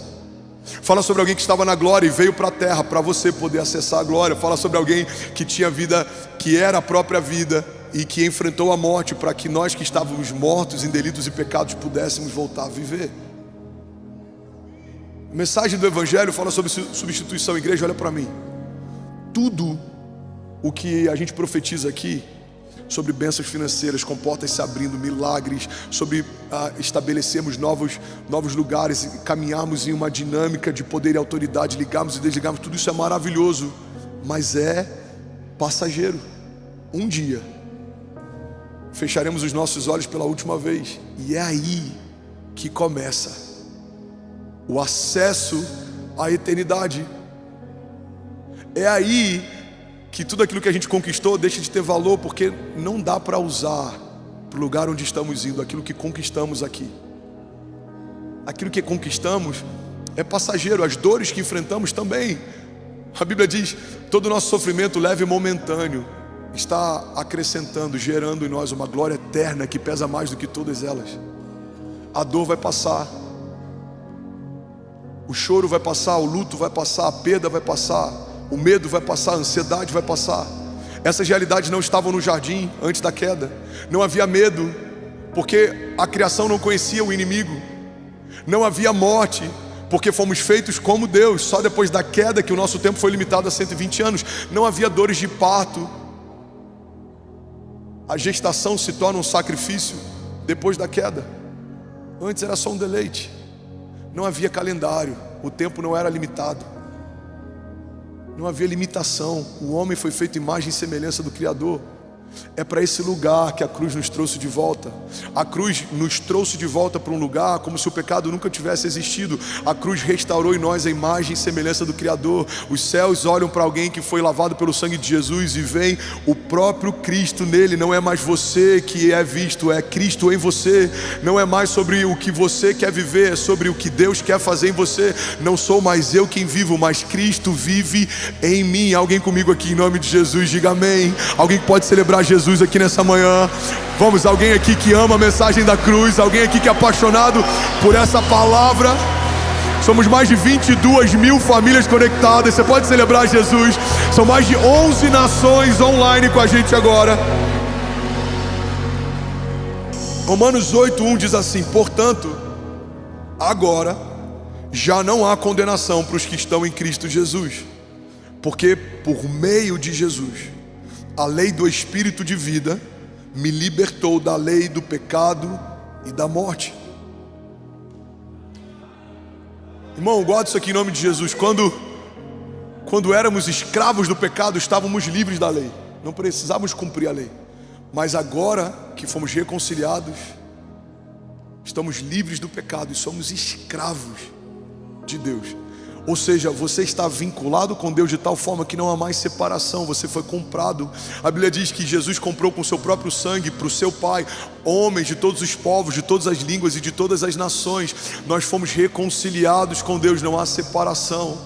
Fala sobre alguém que estava na glória e veio para a terra para você poder acessar a glória. Fala sobre alguém que tinha vida, que era a própria vida, e que enfrentou a morte para que nós que estávamos mortos em delitos e pecados pudéssemos voltar a viver. A mensagem do Evangelho fala sobre substituição. Igreja, olha para mim. Tudo o que a gente profetiza aqui sobre bênçãos financeiras, com portas se abrindo, milagres, sobre estabelecermos novos lugares, e caminharmos em uma dinâmica de poder e autoridade, ligarmos e desligarmos, tudo isso é maravilhoso, mas é passageiro. Um dia fecharemos os nossos olhos pela última vez, e é aí que começa o acesso à eternidade. É aí que tudo aquilo que a gente conquistou deixa de ter valor, porque não dá para usar para o lugar onde estamos indo aquilo que conquistamos aqui. Aquilo que conquistamos é passageiro, as dores que enfrentamos também. A Bíblia diz: todo o nosso sofrimento leve e momentâneo está acrescentando, gerando em nós uma glória eterna que pesa mais do que todas elas. A dor vai passar, o choro vai passar, o luto vai passar, a perda vai passar, o medo vai passar, a ansiedade vai passar. Essas realidades não estavam no jardim antes da queda. Não havia medo, porque a criação não conhecia o inimigo. Não havia morte, porque fomos feitos como Deus. Só depois da queda que o nosso tempo foi limitado a 120 anos. Não havia dores de parto. A gestação se torna um sacrifício depois da queda. Antes era só um deleite. Não havia calendário, o tempo não era limitado. Não havia limitação. O homem foi feito imagem e semelhança do Criador. É para esse lugar que a cruz nos trouxe de volta. A cruz nos trouxe de volta para um lugar como se o pecado nunca tivesse existido. A cruz restaurou em nós a imagem e semelhança do Criador. Os céus olham para alguém que foi lavado pelo sangue de Jesus e vem o próprio Cristo nele. Não é mais você que é visto, é Cristo em você. Não é mais sobre o que você quer viver, é sobre o que Deus quer fazer em você. Não sou mais eu quem vivo, mas Cristo vive em mim. Alguém comigo aqui em nome de Jesus, diga amém. Alguém que pode celebrar Jesus aqui nessa manhã. Vamos, alguém aqui que ama a mensagem da cruz, alguém aqui que é apaixonado por essa palavra. Somos mais de 22 mil famílias conectadas. Você pode celebrar Jesus. São mais de 11 nações online com a gente agora. Romanos 8:1 diz assim: portanto, agora já não há condenação para os que estão em Cristo Jesus, porque por meio de Jesus a lei do Espírito de vida me libertou da lei do pecado e da morte. Irmão, guarda isso aqui em nome de Jesus. Quando éramos escravos do pecado, estávamos livres da lei. Não precisávamos cumprir a lei. Mas agora que fomos reconciliados, estamos livres do pecado e somos escravos de Deus. Ou seja, você está vinculado com Deus de tal forma que não há mais separação. Você foi comprado. A Bíblia diz que Jesus comprou com seu próprio sangue para o seu Pai homens de todos os povos, de todas as línguas e de todas as nações. Nós fomos reconciliados com Deus, não há separação.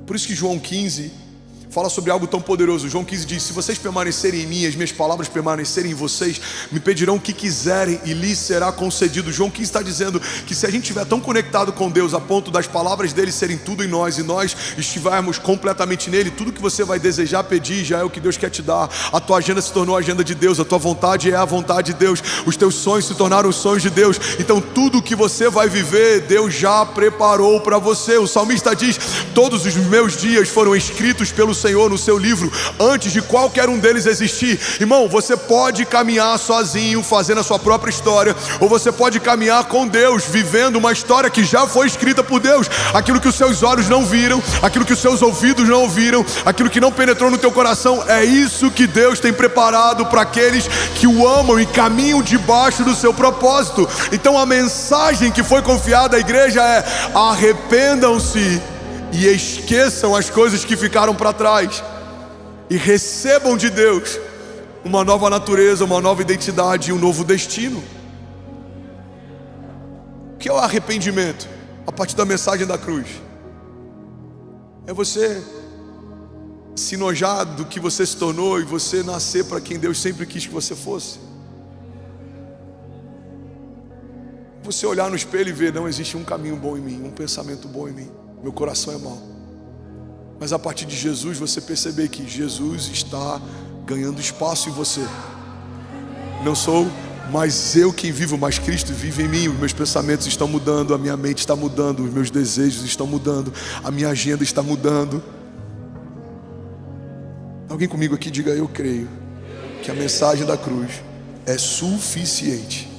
Por isso que João 15 fala sobre algo tão poderoso. João 15 diz: se vocês permanecerem em mim, as minhas palavras permanecerem em vocês, me pedirão o que quiserem e lhes será concedido. João 15 está dizendo que se a gente estiver tão conectado com Deus a ponto das palavras dele serem tudo em nós e nós estivermos completamente nele, tudo que você vai desejar pedir já é o que Deus quer te dar. A tua agenda se tornou a agenda de Deus, a tua vontade é a vontade de Deus, os teus sonhos se tornaram os sonhos de Deus. Então tudo que você vai viver, Deus já preparou para você. O salmista diz: todos os meus dias foram escritos pelo Senhor no seu livro, antes de qualquer um deles existir. Irmão, você pode caminhar sozinho, fazendo a sua própria história, ou você pode caminhar com Deus, vivendo uma história que já foi escrita por Deus. Aquilo que os seus olhos não viram, aquilo que os seus ouvidos não ouviram, aquilo que não penetrou no teu coração, é isso que Deus tem preparado para aqueles que o amam e caminham debaixo do seu propósito. Então a mensagem que foi confiada à igreja é: arrependam-se e esqueçam as coisas que ficaram para trás e recebam de Deus uma nova natureza, uma nova identidade e um novo destino. O que é o arrependimento? A partir da mensagem da cruz, é você se enojar do que você se tornou e você nascer para quem Deus sempre quis que você fosse. Você olhar no espelho e ver: não existe um caminho bom em mim, um pensamento bom em mim, meu coração é mau. Mas a partir de Jesus você perceber que Jesus está ganhando espaço em você. Não sou mais eu quem vivo, mas Cristo vive em mim. Os meus pensamentos estão mudando, a minha mente está mudando, os meus desejos estão mudando, a minha agenda está mudando. Alguém comigo aqui diga: eu creio que a mensagem da cruz é suficiente.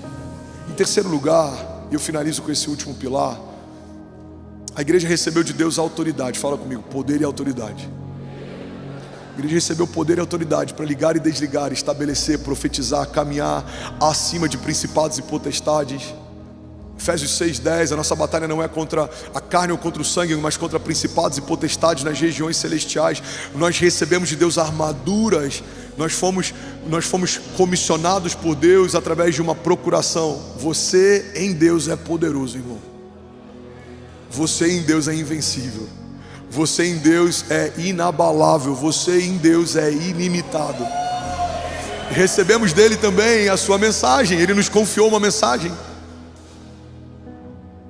Em terceiro lugar, eu finalizo com esse último pilar. A igreja recebeu de Deus a autoridade. Fala comigo: poder e autoridade. A igreja recebeu poder e autoridade para ligar e desligar, estabelecer, profetizar, caminhar acima de principados e potestades. Efésios 6:10, a nossa batalha não é contra a carne ou contra o sangue, mas contra principados e potestades nas regiões celestiais. Nós recebemos de Deus armaduras. Nós fomos comissionados por Deus através de uma procuração. Você em Deus é poderoso, irmão. Você em Deus é invencível. Você em Deus é inabalável. Você em Deus é ilimitado. Recebemos dele também a sua mensagem. Ele nos confiou uma mensagem.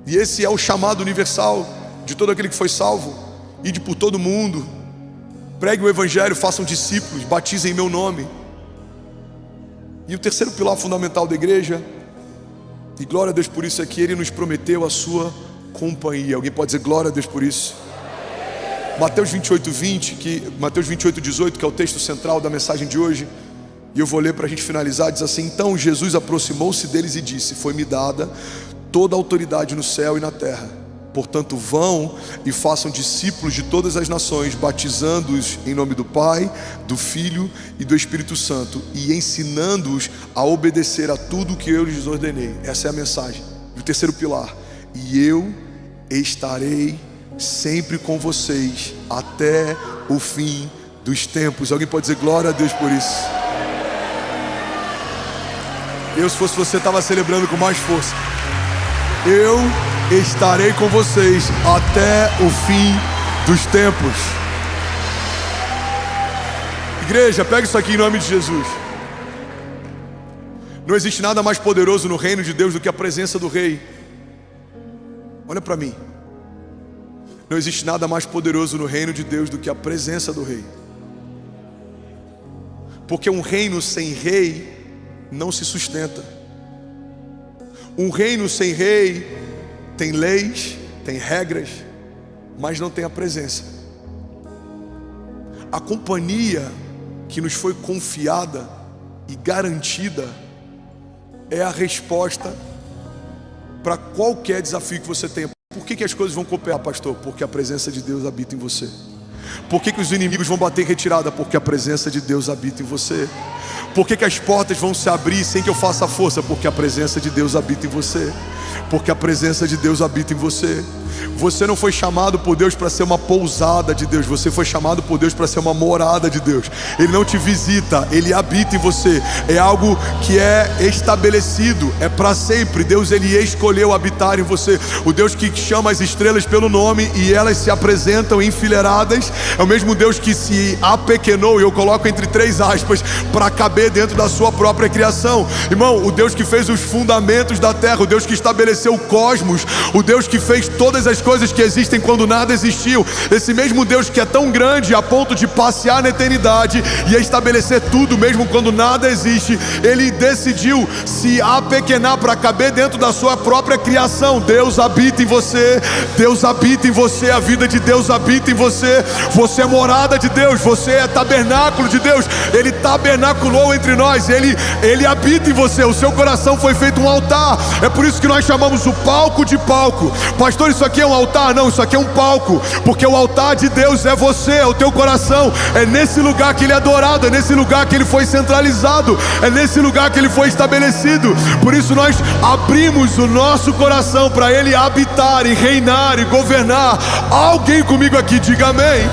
E esse é o chamado universal de todo aquele que foi salvo. Ide por todo mundo, pregue o evangelho, façam discípulos, batizem em meu nome. E o terceiro pilar fundamental da igreja, e glória a Deus por isso, é que ele nos prometeu a sua companhia. Alguém pode dizer glória a Deus por isso? Mateus 28:18, que é o texto central da mensagem de hoje, e eu vou ler para a gente finalizar. Diz assim: então Jesus aproximou-se deles e disse: foi-me dada toda a autoridade no céu e na terra. Portanto, vão e façam discípulos de todas as nações, batizando-os em nome do Pai, do Filho e do Espírito Santo, e ensinando-os a obedecer a tudo o que eu lhes ordenei. Essa é a mensagem. E o terceiro pilar: e eu estarei sempre com vocês até o fim dos tempos. Alguém pode dizer glória a Deus por isso? Eu, se fosse você, estava celebrando com mais força. Eu estarei com vocês até o fim dos tempos. Igreja, pega isso aqui em nome de Jesus. Não existe nada mais poderoso no reino de Deus do que a presença do Rei. Olha para mim. Não existe nada mais poderoso no reino de Deus do que a presença do Rei. Porque um reino sem rei não se sustenta. Um reino sem rei tem leis, tem regras, mas não tem a presença. A companhia que nos foi confiada e garantida é a resposta para qualquer desafio que você tenha. Por que as coisas vão cooperar, pastor? Porque a presença de Deus habita em você. Por que os inimigos vão bater em retirada? Porque a presença de Deus habita em você. Por que as portas vão se abrir sem que eu faça força? Porque a presença de Deus habita em você. Porque a presença de Deus habita em você. Você não foi chamado por Deus para ser uma pousada de Deus. Você foi chamado por Deus para ser uma morada de Deus. Ele não te visita, Ele habita em você. É algo que é estabelecido, é para sempre. Deus, Ele escolheu habitar em você. O Deus que chama as estrelas pelo nome e elas se apresentam enfileiradas, é o mesmo Deus que se apequenou, e eu coloco entre 3 aspas, para caber dentro da sua própria criação. Irmão, o Deus que fez os fundamentos da terra, o Deus que estabeleceu o cosmos, o Deus que fez todas as coisas que existem quando nada existiu, esse mesmo Deus que é tão grande a ponto de passear na eternidade e estabelecer tudo mesmo quando nada existe, Ele decidiu se apequenar para caber dentro da sua própria criação. Deus habita em você, Deus habita em você, a vida de Deus habita em você. Você é morada de Deus, você é tabernáculo de Deus. Ele tabernaculou entre nós, Ele habita em você. O seu coração foi feito um altar. É por isso que nós chamamos o palco de palco. Pastor, isso aqui é um altar? Não, isso aqui é um palco, porque o altar de Deus é você, é o teu coração. É nesse lugar que Ele é adorado, é nesse lugar que Ele foi centralizado, é nesse lugar que Ele foi estabelecido. Por isso nós abrimos o nosso coração para Ele habitar e reinar e governar. Alguém comigo aqui, diga amém.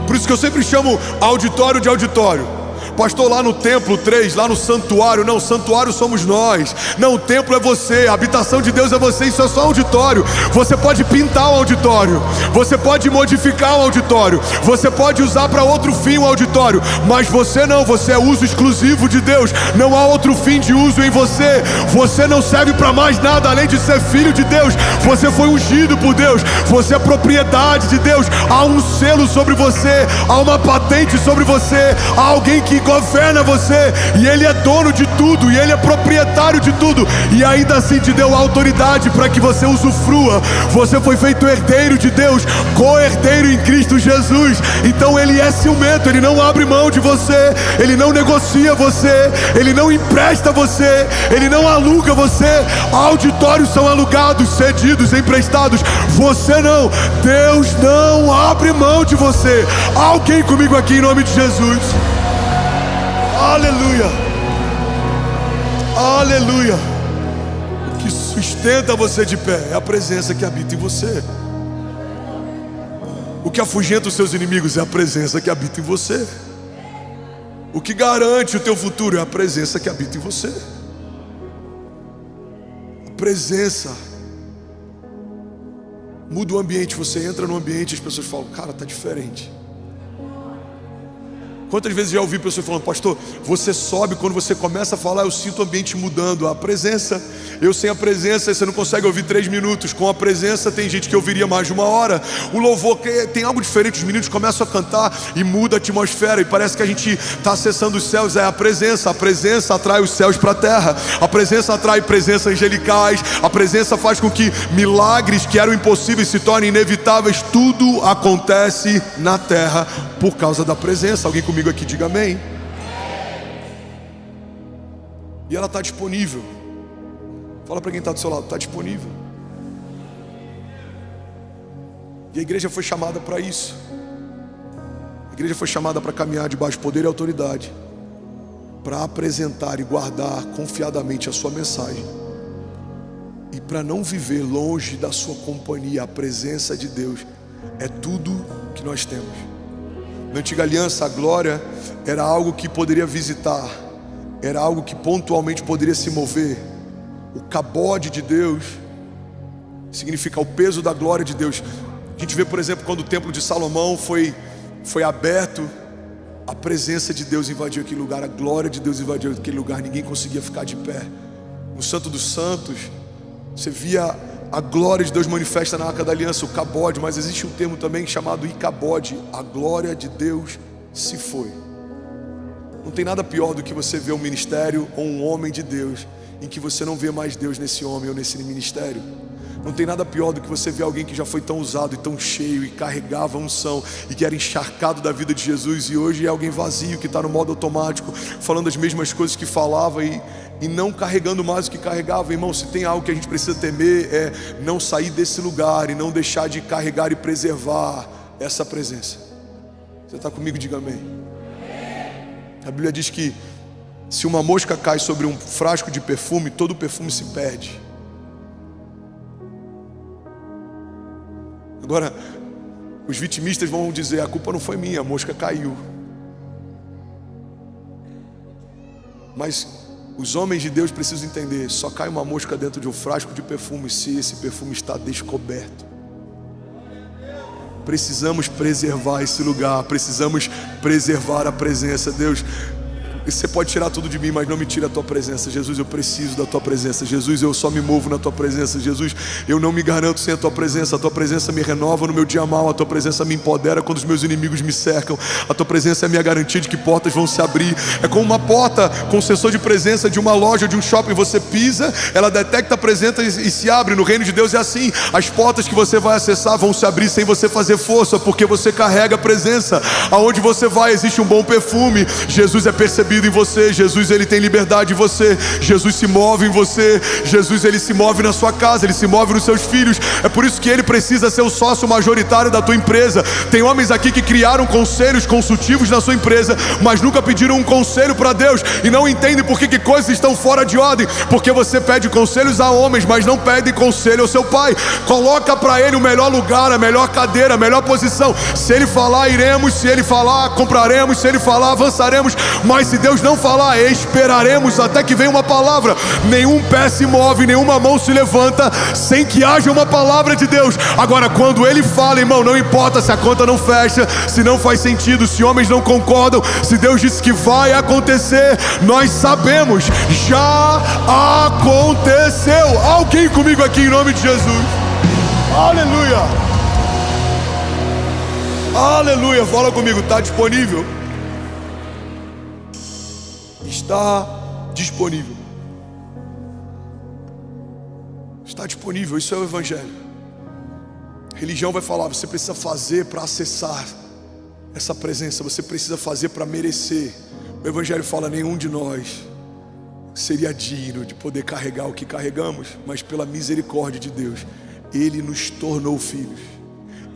Por isso que eu sempre chamo auditório de auditório. Pastor, lá no templo 3, lá no santuário. Não, santuário somos nós. Não, o templo é você, a habitação de Deus é você. Isso é só auditório. Você pode pintar o auditório, você pode modificar o auditório, você pode usar para outro fim o auditório, mas você não, você é uso exclusivo de Deus. Não há outro fim de uso em você. Você não serve para mais nada além de ser filho de Deus. Você foi ungido por Deus, você é propriedade de Deus. Há um selo sobre você, há uma patente sobre você, há alguém que governa você, e Ele é dono de tudo, e Ele é proprietário de tudo, e ainda assim te deu autoridade para que você usufrua. Você foi feito herdeiro de Deus, co-herdeiro em Cristo Jesus. Então Ele é ciumento, Ele não abre mão de você, Ele não negocia você, Ele não empresta você, Ele não aluga você. Auditórios são alugados, cedidos, emprestados. Você não. Deus não abre mão de você. Alguém comigo aqui em nome de Jesus? Aleluia, aleluia. O que sustenta você de pé é a presença que habita em você. O que afugenta os seus inimigos é a presença que habita em você. O que garante o teu futuro é a presença que habita em você. A presença Muda o ambiente, você entra no ambiente e as pessoas falam, cara, tá diferente. Quantas vezes já ouvi pessoas falando, pastor, você sobe, quando você começa a falar, eu sinto o ambiente mudando. A presença, eu sem a presença, você não consegue ouvir 3 minutos. Com a presença tem gente que ouviria mais de 1 hora. O louvor, tem algo diferente, os meninos começam a cantar e muda a atmosfera. E parece que a gente está acessando os céus. É a presença atrai os céus para a terra. A presença atrai presenças angelicais. A presença faz com que milagres que eram impossíveis se tornem inevitáveis. Tudo acontece na terra por causa da presença. Alguém comigo aqui diga amém. E ela está disponível. Fala para quem está do seu lado, está disponível. E a igreja foi chamada para isso. A igreja foi chamada para caminhar debaixo de poder e autoridade, para apresentar e guardar confiadamente a sua mensagem, e para não viver longe da sua companhia. A presença de Deus é tudo que nós temos. Na antiga aliança, a glória era algo que poderia visitar, era algo que pontualmente poderia se mover. O cabode de Deus significa o peso da glória de Deus. A gente vê, por exemplo, quando o templo de Salomão foi aberto, a presença de Deus invadiu aquele lugar, a glória de Deus invadiu aquele lugar, ninguém conseguia ficar de pé. No Santo dos Santos, você via a glória de Deus manifesta na Arca da Aliança, o cabode, mas existe um termo também chamado icabode, a glória de Deus se foi. Não tem nada pior do que você ver um ministério ou um homem de Deus em que você não vê mais Deus nesse homem ou nesse ministério. Não tem nada pior do que você ver alguém que já foi tão usado e tão cheio e carregava unção e que era encharcado da vida de Jesus, e hoje é alguém vazio que está no modo automático, falando as mesmas coisas que falava e não carregando mais o que carregava. Irmão, se tem algo que a gente precisa temer, é não sair desse lugar e não deixar de carregar e preservar essa presença. Você está comigo? Diga amém. A Bíblia diz que se uma mosca cai sobre um frasco de perfume, todo o perfume se perde. Agora, os vitimistas vão dizer, a culpa não foi minha, a mosca caiu. Mas os homens de Deus precisam entender, só cai uma mosca dentro de um frasco de perfume se esse perfume está descoberto. Precisamos preservar esse lugar, precisamos preservar a presença. Deus, você pode tirar tudo de mim, mas não me tira a tua presença. Jesus, eu preciso da tua presença. Jesus, eu só me movo na tua presença. Jesus, eu não me garanto sem a tua presença. A tua presença me renova no meu dia mal. A tua presença me empodera quando os meus inimigos me cercam. A tua presença é a minha garantia de que portas vão se abrir. É como uma porta com sensor de presença de uma loja, de um shopping. Você pisa, ela detecta a presença e se abre. No reino de Deus é assim. As portas que você vai acessar vão se abrir sem você fazer força, porque você carrega a presença. Aonde você vai existe um bom perfume. Jesus é percebido em você. Jesus, ele tem liberdade em você. Jesus se move em você. Jesus, ele se move na sua casa, ele se move nos seus filhos. É por isso que ele precisa ser o sócio majoritário da tua empresa. Tem homens aqui que criaram conselhos consultivos na sua empresa, mas nunca pediram um conselho para Deus e não entendem por que coisas estão fora de ordem. Porque você pede conselhos a homens, mas não pede conselho ao seu pai. Coloca para ele o melhor lugar, a melhor cadeira, a melhor posição. Se ele falar, iremos. Se ele falar, compraremos. Se ele falar, avançaremos. Mas se Deus não falar, esperaremos até que venha uma palavra. Nenhum pé se move, nenhuma mão se levanta sem que haja uma palavra de Deus. Agora, quando ele fala, irmão, não importa se a conta não fecha, se não faz sentido, se homens não concordam, se Deus disse que vai acontecer, nós sabemos, já aconteceu. Alguém comigo aqui em nome de Jesus? Aleluia. Aleluia. Fala comigo, está disponível? Está disponível. Está disponível, isso é o Evangelho. A religião vai falar, você precisa fazer para acessar essa presença, você precisa fazer para merecer. O Evangelho fala, nenhum de nós seria digno de poder carregar o que carregamos, mas pela misericórdia de Deus, Ele nos tornou filhos.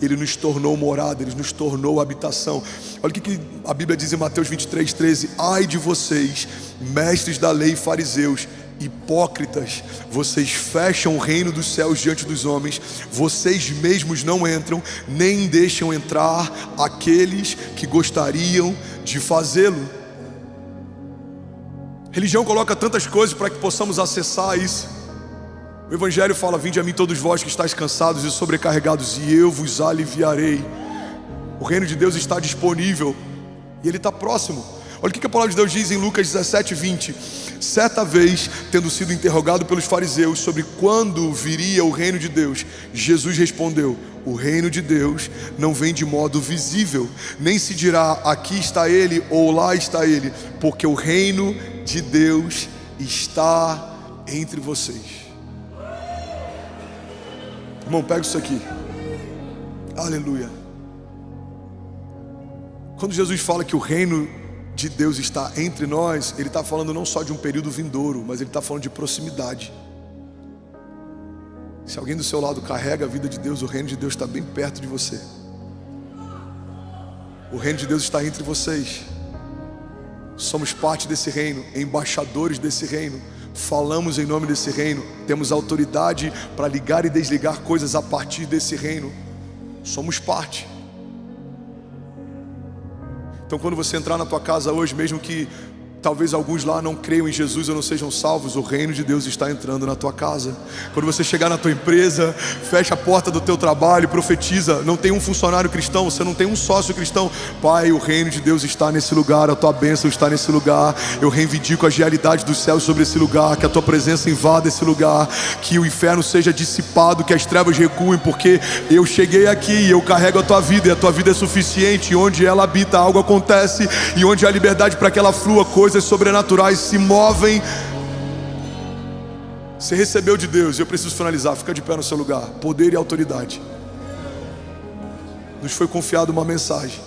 Ele nos tornou morada, Ele nos tornou habitação. Olha o que a Bíblia diz em Mateus 23:13. Ai de vocês, mestres da lei e fariseus, hipócritas, vocês fecham o reino dos céus diante dos homens, vocês mesmos não entram, nem deixam entrar aqueles que gostariam de fazê-lo. Religião coloca tantas coisas para que possamos acessar isso. O Evangelho fala: vinde a mim todos vós que estáis cansados e sobrecarregados, e eu vos aliviarei. O reino de Deus está disponível e Ele está próximo. Olha o que a palavra de Deus diz em Lucas 17:20. Certa vez, tendo sido interrogado pelos fariseus sobre quando viria o reino de Deus, Jesus respondeu: o reino de Deus não vem de modo visível, nem se dirá aqui está ele ou lá está ele, porque o reino de Deus está entre vocês. Irmão, pega isso aqui. Aleluia. Quando Jesus fala que o reino de Deus está entre nós, Ele está falando não só de um período vindouro, mas Ele está falando de proximidade. Se alguém do seu lado carrega a vida de Deus, o reino de Deus está bem perto de você. O reino de Deus está entre vocês. Somos parte desse reino, embaixadores desse reino, falamos em nome desse reino, temos autoridade para ligar e desligar coisas a partir desse reino. Somos parte. Então quando você entrar na tua casa hoje, mesmo que talvez alguns lá não creiam em Jesus ou não sejam salvos, o reino de Deus está entrando na tua casa. Quando você chegar na tua empresa, fecha a porta do teu trabalho, profetiza, não tem um funcionário cristão, você não tem um sócio cristão. Pai, o reino de Deus está nesse lugar, a tua bênção está nesse lugar. Eu reivindico as realidades dos céus sobre esse lugar, que a tua presença invada esse lugar, que o inferno seja dissipado, que as trevas recuem, porque eu cheguei aqui e eu carrego a tua vida, e a tua vida é suficiente. E onde ela habita, algo acontece, e onde há liberdade para que ela flua, coisas sobrenaturais se movem. Você recebeu de Deus, e eu preciso finalizar, fica de pé no seu lugar. Poder e autoridade. Nos foi confiado uma mensagem,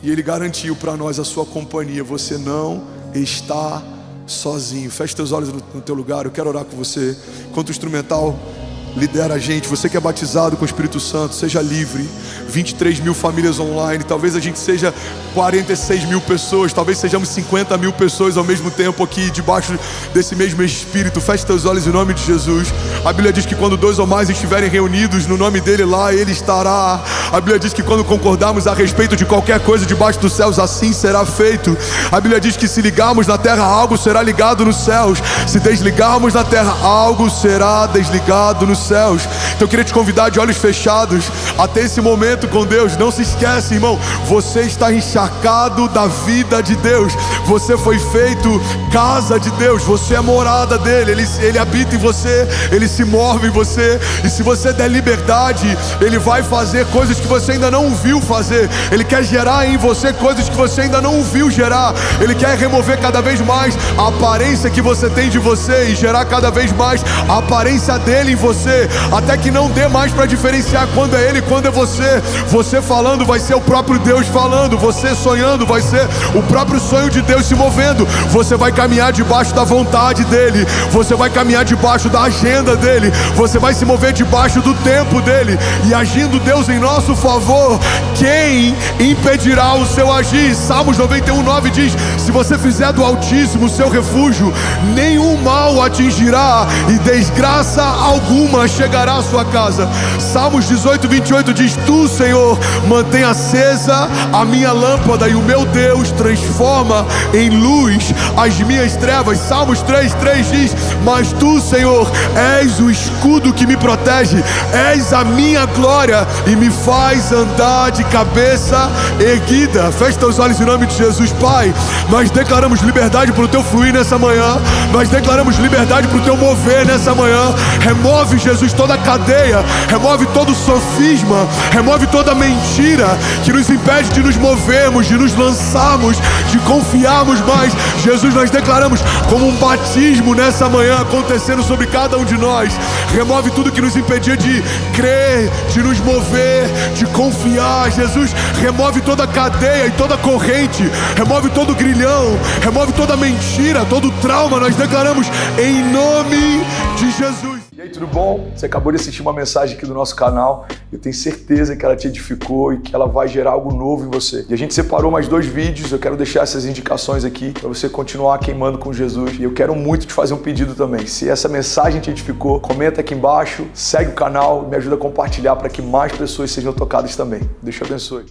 e Ele garantiu para nós a sua companhia. Você não está sozinho. Feche teus olhos no teu lugar, eu quero orar com você. Enquanto o instrumental lidera a gente, você que é batizado com o Espírito Santo, seja livre. 23 mil famílias online, talvez a gente seja 46 mil pessoas, talvez sejamos 50 mil pessoas ao mesmo tempo aqui, debaixo desse mesmo Espírito. Feche teus olhos em nome de Jesus. A Bíblia diz que quando 2 ou mais estiverem reunidos no nome dEle, lá Ele estará. A Bíblia diz que quando concordarmos a respeito de qualquer coisa debaixo dos céus, assim será feito. A Bíblia diz que se ligarmos na terra, algo será ligado nos céus. Se desligarmos na terra, algo será desligado nos céus. Então eu queria te convidar de olhos fechados até esse momento com Deus. Não se esquece, irmão, você está encharcado da vida de Deus. Você foi feito casa de Deus. Você é morada dele. Ele habita em você, Ele se move em você. E se você der liberdade, Ele vai fazer coisas que você ainda não viu fazer. Ele quer gerar em você coisas que você ainda não viu gerar. Ele quer remover cada vez mais a aparência que você tem de você e gerar cada vez mais a aparência dele em você, até que não dê mais para diferenciar quando é ele e quando é você. Você falando vai ser o próprio Deus falando. Você sonhando vai ser o próprio sonho de Deus se movendo. Você vai caminhar debaixo da vontade dele. Você vai caminhar debaixo da agenda dele. Você vai se mover debaixo do tempo dele. E agindo Deus em nosso favor, quem impedirá o seu agir? Salmos 91:9 diz: se você fizer do Altíssimo seu refúgio, nenhum mal atingirá e desgraça alguma chegará à sua casa. Salmos 18:28 diz: tu, Senhor, mantém acesa a minha lâmpada, e o meu Deus transforma em luz as minhas trevas. Salmos 3:3 diz: mas tu, Senhor, és o escudo que me protege, és a minha glória e me faz andar de cabeça erguida. Feche teus olhos em nome de Jesus. Pai, nós declaramos liberdade para o teu fluir nessa manhã. Nós declaramos liberdade para o teu mover nessa manhã. Remove, Jesus, toda a cadeia, remove todo o sofisma, remove toda a mentira que nos impede de nos movermos, de nos lançarmos, de confiarmos mais. Jesus, nós declaramos como um batismo nessa manhã acontecendo sobre cada um de nós. Remove tudo que nos impedia de crer, de nos mover, de confiar. Jesus, remove toda a cadeia e toda a corrente, remove todo o grilhão, remove toda a mentira, todo o trauma. Nós declaramos em nome de Jesus. E aí, tudo bom? Você acabou de assistir uma mensagem aqui do nosso canal. Eu tenho certeza que ela te edificou e que ela vai gerar algo novo em você. E a gente separou mais 2 vídeos. Eu quero deixar essas indicações aqui para você continuar queimando com Jesus. E eu quero muito te fazer um pedido também. Se essa mensagem te edificou, comenta aqui embaixo, segue o canal, me ajuda a compartilhar para que mais pessoas sejam tocadas também. Deus te abençoe.